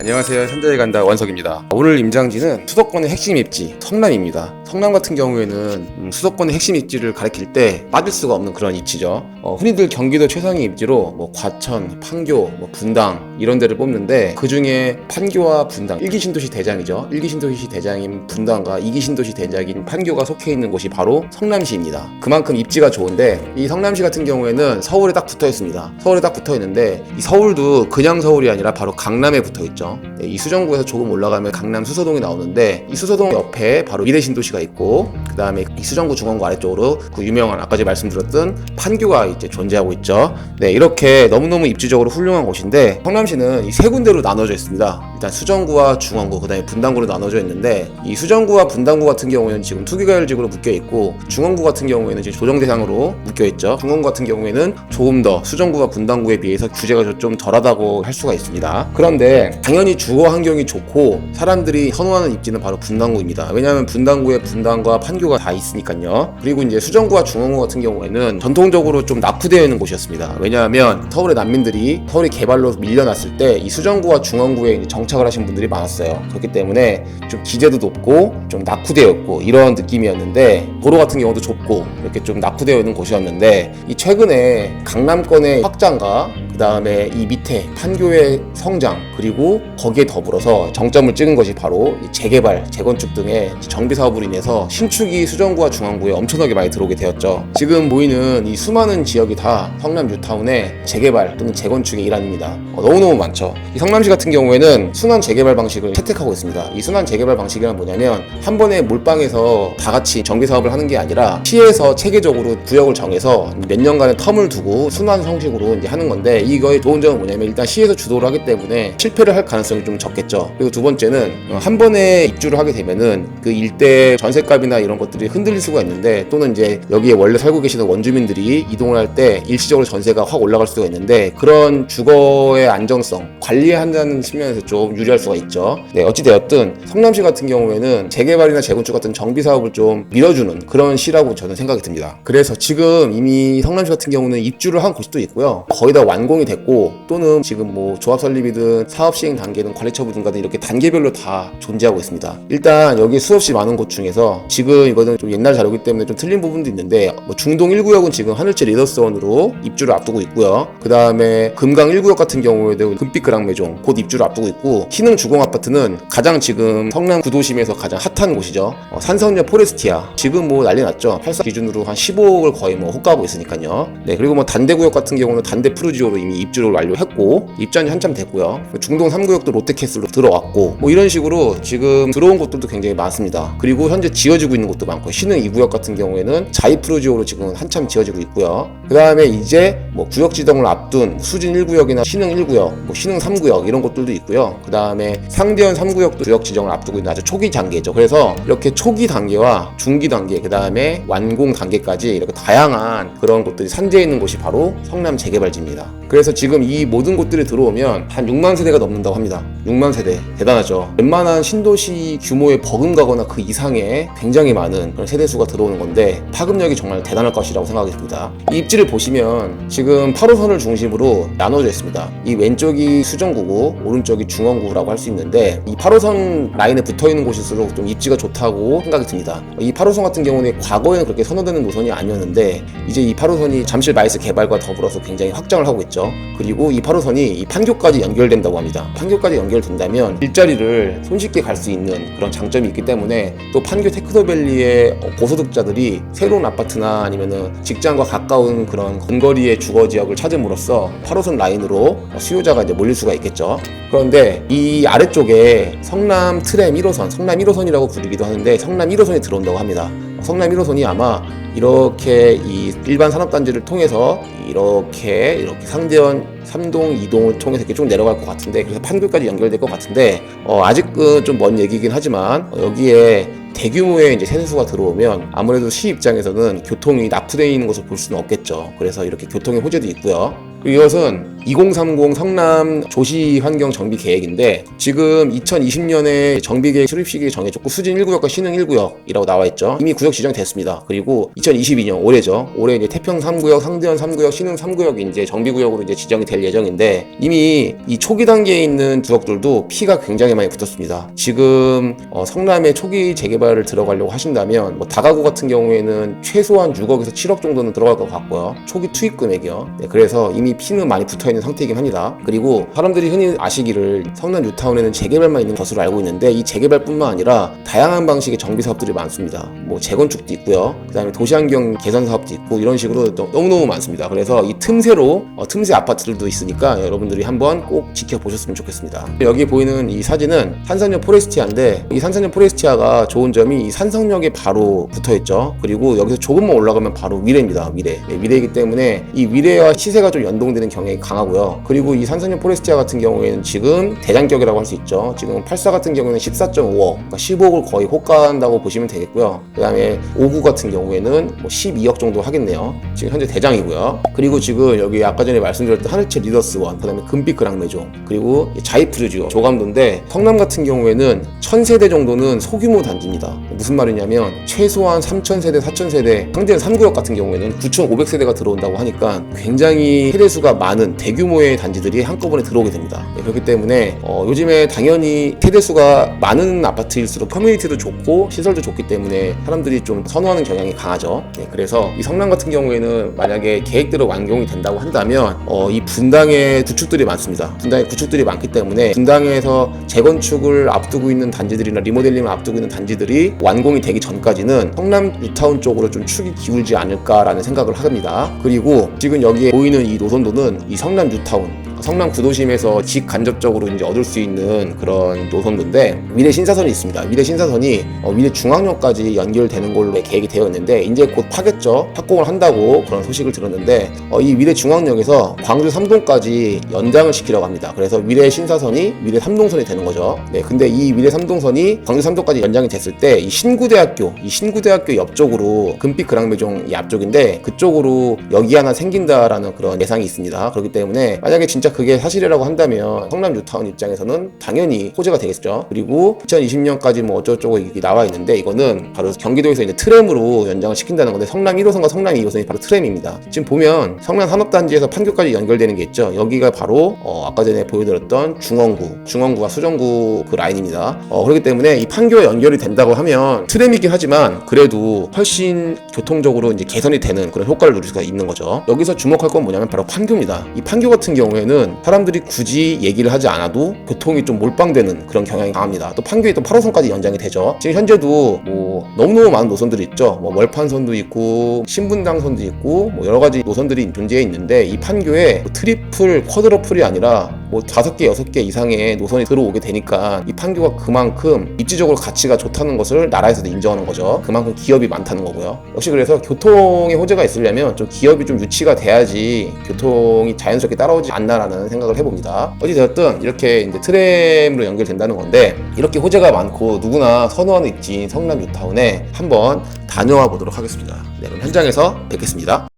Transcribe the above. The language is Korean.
안녕하세요. 현대에 간다 원석입니다. 오늘 임장지는 수도권의 핵심 입지 성남입니다. 성남 같은 경우에는 수도권의 핵심 입지를 가리킬 때 빠질 수가 없는 그런 입지죠. 흔히들 경기도 최상위 입지로 과천, 판교, 분당 이런 데를 뽑는데 그 중에 판교와 분당 1기 신도시 대장이죠. 1기 신도시 대장인 분당과 2기 신도시 대장인 판교가 속해 있는 곳이 바로 성남시입니다. 그만큼 입지가 좋은데 이 성남시 같은 경우에는 서울에 딱 붙어 있습니다. 서울에 딱 붙어 있는데 이 서울도 그냥 서울이 아니라 바로 강남에 붙어 있죠. 이 수정구에서 조금 올라가면 강남 수서동이 나오는데 이 수서동 옆에 바로 미래신도시가 있고 그 다음에 이 수정구 중원구 아래쪽으로 그 유명한 아까 제가 말씀드렸던 판교가 이제 존재하고 있죠. 네, 이렇게 너무너무 입지적으로 훌륭한 곳인데 성남시는 이 세 군데로 나눠져 있습니다. 일단 수정구와 중원구 그 다음에 분당구로 나눠져 있는데 이 수정구와 분당구 같은 경우에는 지금 투기과열지구로 묶여 있고 중원구 같은 경우에는 지금 조정 대상으로 묶여 있죠. 중원구 같은 경우에는 조금 더 수정구와 분당구에 비해서 규제가 좀 덜하다고 할 수가 있습니다. 그런데 당연히 주거 환경이 좋고 사람들이 선호하는 입지는 바로 분당구입니다. 왜냐하면 분당구에 분당과 판교가 다 있으니까요. 그리고 이제 수정구와 중원구 같은 경우에는 전통적으로 좀 낙후되어 있는 곳이었습니다. 왜냐하면 서울의 난민들이 서울이 개발로 밀려났을 때 이 수정구와 중원구에 정착을 하신 분들이 많았어요. 그렇기 때문에 좀 기재도 높고 좀 낙후되어 있고 이런 느낌이었는데 도로 같은 경우도 좁고 이렇게 좀 낙후되어 있는 곳이었는데 이 최근에 강남권의 확장과 그 다음에 이 밑에 판교의 성장 그리고 거기에 더불어서 정점을 찍은 것이 바로 이 재개발, 재건축 등의 정비 사업으로 인해서 신축이 수정구와 중원구에 엄청나게 많이 들어오게 되었죠. 지금 보이는 이 수많은 지역이 다 성남 뉴타운의 재개발 또는 재건축의 일환입니다. 너무너무 많죠. 이 성남시 같은 경우에는 순환 재개발 방식을 채택하고 있습니다. 이 순환 재개발 방식이란 뭐냐면 한 번에 몰빵해서 다 같이 정비 사업을 하는 게 아니라 시에서 체계적으로 구역을 정해서 몇 년간의 텀을 두고 순환 형식으로 이제 하는 건데 이거의 좋은 점은 뭐냐면 일단 시에서 주도를 하기 때문에 실패를 할 가능성이 좀 적겠죠. 그리고 두 번째는 한 번에 입주를 하게 되면은 그 일대 전셋값이나 이런 것들이 흔들릴 수가 있는데 또는 이제 여기에 원래 살고 계시는 원주민들이 이동을 할 때 일시적으로 전세가 확 올라갈 수가 있는데 그런 주거의 안정성 관리한다는 측면에서 좀 유리할 수가 있죠. 네, 어찌되었든 성남시 같은 경우에는 재개발이나 재건축 같은 정비 사업을 좀 밀어주는 그런 시라고 저는 생각이 듭니다. 그래서 지금 이미 성남시 같은 경우는 입주를 한 곳이 또 있고요. 거의 다 완공이 됐고 또는 지금 조합 설립이든 사업 시행 단계든 관리처분 등가든 이렇게 단계별로 다 존재하고 있습니다. 일단 여기 수없이 많은 곳 중에서 지금 이거는 좀 옛날 자료이기 때문에 좀 틀린 부분도 있는데 중동 1구역은 지금 하늘채 리더스원으로 입주를 앞두고 있고요. 그 다음에 금강 1구역 같은 경우에도 금빛 그랑매종 곧 입주를 앞두고 있고 신흥 주공 아파트는 가장 지금 성남 구도심에서 가장 핫한 곳이죠. 산성역 포레스티아 지금 난리 났죠. 84 기준으로 한 15억을 거의 호가하고 있으니까요. 네, 그리고 단대구역 같은 경우는 단대 푸르지오로 이미 입주를 완료했고 입주한 지 한참 됐고요. 중동 3구역도 롯데캐슬로 들어왔고 이런 식으로 지금 들어온 곳들도 굉장히 많습니다. 그리고 현재 지어지고 있는 곳도 많고 신흥 2구역 같은 경우에는 자이프루지오로 지금 한참 지어지고 있고요. 그 다음에 이제 구역 지정을 앞둔 수진 1구역이나 신흥 1구역, 신흥 3구역 이런 곳들도 있고요. 그 다음에 상대원 3구역도 구역 지정을 앞두고 있는 아주 초기 단계죠. 그래서 이렇게 초기 단계와 중기 단계, 그 다음에 완공 단계까지 이렇게 다양한 그런 곳들이 산재해 있는 곳이 바로 성남 재개발지입니다. 그래서 지금 이 모든 곳들이 들어오면 한 6만 세대가 넘는다고 합니다. 6만 세대 대단하죠. 웬만한 신도시 규모에 버금가거나 그 이상의 굉장히 많은 그런 세대수가 들어오는 건데 파급력이 정말 대단할 것이라고 생각이 듭니다. 이 입지를 보시면 지금 8호선을 중심으로 나눠져 있습니다. 이 왼쪽이 수정구고 오른쪽이 중원구라고 할 수 있는데 이 8호선 라인에 붙어있는 곳일수록 좀 입지가 좋다고 생각이 듭니다. 이 8호선 같은 경우는 과거에는 그렇게 선호되는 노선이 아니었는데 이제 이 8호선이 잠실 마이스 개발과 더불어서 굉장히 확장을 하고 있죠. 그리고 이 8호선이 이 판교까지 연결된다고 합니다. 판교까지 연결된다면 일자리를 손쉽게 갈 수 있는 그런 장점이 있기 때문에 또 판교 테크노밸리의 고소득자들이 새로운 아파트나 아니면은 직장과 가까운 그런 근거리의 주거 지역을 찾음으로써 8호선 라인으로 수요자가 이제 몰릴 수가 있겠죠. 그런데 이 아래쪽에 성남 트램 1호선, 성남 1호선이라고 부르기도 하는데 성남 1호선이 들어온다고 합니다. 성남 1호선이 아마 이렇게 이 일반 산업단지를 통해서 이렇게 상대원 3동, 2동을 통해서 이렇게 쭉 내려갈 것 같은데 그래서 판교까지 연결될 것 같은데 아직은 좀 먼 얘기긴 하지만 여기에 대규모의 이제 세대수가 들어오면 아무래도 시 입장에서는 교통이 낙후되어 있는 것을 볼 수는 없겠죠. 그래서 이렇게 교통의 호재도 있고요. 그리고 이것은 2030 성남 조시 환경 정비 계획인데 지금 2020년에 정비 계획 수립 시기 정해졌고 수진 1구역과 신흥 1구역이라고 나와 있죠. 이미 구역 지정이 됐습니다. 그리고 2022년 올해죠. 올해 이제 태평 3구역, 상대원 3구역, 신흥 3구역이 이제 정비 구역으로 이제 지정이 될 예정인데 이미 이 초기 단계에 있는 구역들도 피가 굉장히 많이 붙었습니다. 지금 성남의 초기 재개발을 들어가려고 하신다면 뭐 다가구 같은 경우에는 최소한 6억에서 7억 정도는 들어갈 것 같고요. 초기 투입 금액이요. 네, 그래서 이미 피는 많이 붙어있는 상태이긴 합니다. 그리고 사람들이 흔히 아시기를 성남 뉴타운에는 재개발만 있는 것으로 알고 있는데 이 재개발뿐만 아니라 다양한 방식의 정비 사업들이 많습니다. 뭐 재건축도 있고요. 그 다음에 도시환경 개선 사업도 있고 이런 식으로 너무너무 많습니다. 그래서 이 틈새로 틈새 아파트들도 있으니까 여러분들이 한번 꼭 지켜보셨으면 좋겠습니다. 여기 보이는 이 사진은 산산역 포레스티아인데 이 산산역 포레스티아가 좋은 점이 이 산성역에 바로 붙어있죠. 그리고 여기서 조금만 올라가면 바로 위례입니다. 위례. 네, 위례이기 때문에 이 위례와 시세가 좀 연동되는 경향이 강하고요. 그리고 이 산성역 포레스티아 같은 경우에는 지금 대장격이라고 할 수 있죠. 지금 84 같은 경우에는 14.5억, 그러니까 15억을 거의 호가한다고 보시면 되겠고요. 그 다음에 59 같은 경우에는 뭐 12억 정도 하겠네요. 지금 현재 대장이고요. 그리고 지금 여기 아까 전에 말씀드렸던 하늘채 리더스원, 그 다음에 금빛 그랑메종, 그리고 자이프르지오 조감도인데 성남 같은 경우에는 1000세대 정도는 소규모 단지입니다. 무슨 말이냐면 최소한 3000세대, 4000세대, 상대는 3구역 같은 경우에는 9500세대가 들어온다고 하니까 굉장히 세대수가 많은 대규모의 단지들이 한꺼번에 들어오게 됩니다. 네, 그렇기 때문에 요즘에 당연히 세대수가 많은 아파트일수록 커뮤니티도 좋고 시설도 좋기 때문에 사람들이 좀 선호하는 경향이 강하죠. 네, 그래서 이 성남 같은 경우에는 만약에 계획대로 완공이 된다고 한다면 이 분당에 구축들이 많습니다. 분당에 구축들이 많기 때문에 분당에서 재건축을 앞두고 있는 단지들이나 리모델링을 앞두고 있는 단지들이 완공이 되기 전까지는 성남 뉴타운 쪽으로 좀 축이 기울지 않을까라는 생각을 합니다. 그리고 지금 여기에 보이는 이 노선도는 이 성남 뉴타운 성남 구도심에서 직간접적으로 이제 얻을 수 있는 그런 노선도인데 위례 신사선이 있습니다. 위례 신사선이 위례 중앙역까지 연결되는 걸로 계획이 되어 있는데 이제 곧 파겠죠. 착공을 한다고 그런 소식을 들었는데 이 위례 중앙역에서 광주 3동까지 연장을 시키려고 합니다. 그래서 위례 신사선이 위례 3동선이 되는 거죠. 네, 근데 이 위례 3동선이 광주 3동까지 연장이 됐을 때 이 신구대학교 옆쪽으로 금빛 그랑메종 이 앞쪽인데 그쪽으로 역이 하나 생긴다라는 그런 예상이 있습니다. 그렇기 때문에 만약에 진짜 그게 사실이라고 한다면 성남 뉴타운 입장에서는 당연히 호재가 되겠죠. 그리고 2020년까지 뭐 어쩌고저쩌고 이게 나와 있는데 이거는 바로 경기도에서 이제 트램으로 연장을 시킨다는 건데 성남 1호선과 성남 2호선이 바로 트램입니다. 지금 보면 성남 산업단지에서 판교까지 연결되는 게 있죠. 여기가 바로 아까 전에 보여드렸던 중원구와 수정구 그 라인입니다. 그렇기 때문에 이 판교에 연결이 된다고 하면 트램이긴 하지만 그래도 훨씬 교통적으로 이제 개선이 되는 그런 효과를 누릴 수가 있는 거죠. 여기서 주목할 건 뭐냐면 바로 판교입니다. 이 판교 같은 경우에는 사람들이 굳이 얘기를 하지 않아도 교통이 좀 몰빵되는 그런 경향이 강합니다. 또 판교에 또 8호선까지 연장이 되죠. 지금 현재도 뭐 너무너무 많은 노선들이 있죠. 뭐 멀판선도 있고 신분당선도 있고 뭐 여러 가지 노선들이 존재해 있는데 이 판교에 뭐 트리플, 쿼드러플이 아니라 뭐 5개, 6개 이상의 노선이 들어오게 되니까 이 판교가 그만큼 입지적으로 가치가 좋다는 것을 나라에서도 인정하는 거죠. 그만큼 기업이 많다는 거고요. 역시 그래서 교통의 호재가 있으려면 좀 기업이 좀 유치가 돼야지 교통이 자연스럽게 따라오지 않나라는 생각을 해봅니다. 어찌되었든 이렇게 이제 트램으로 연결된다는 건데 이렇게 호재가 많고 누구나 선호하는 입지인 성남 뉴타운에 한번 다녀와 보도록 하겠습니다. 네, 그럼 현장에서 뵙겠습니다.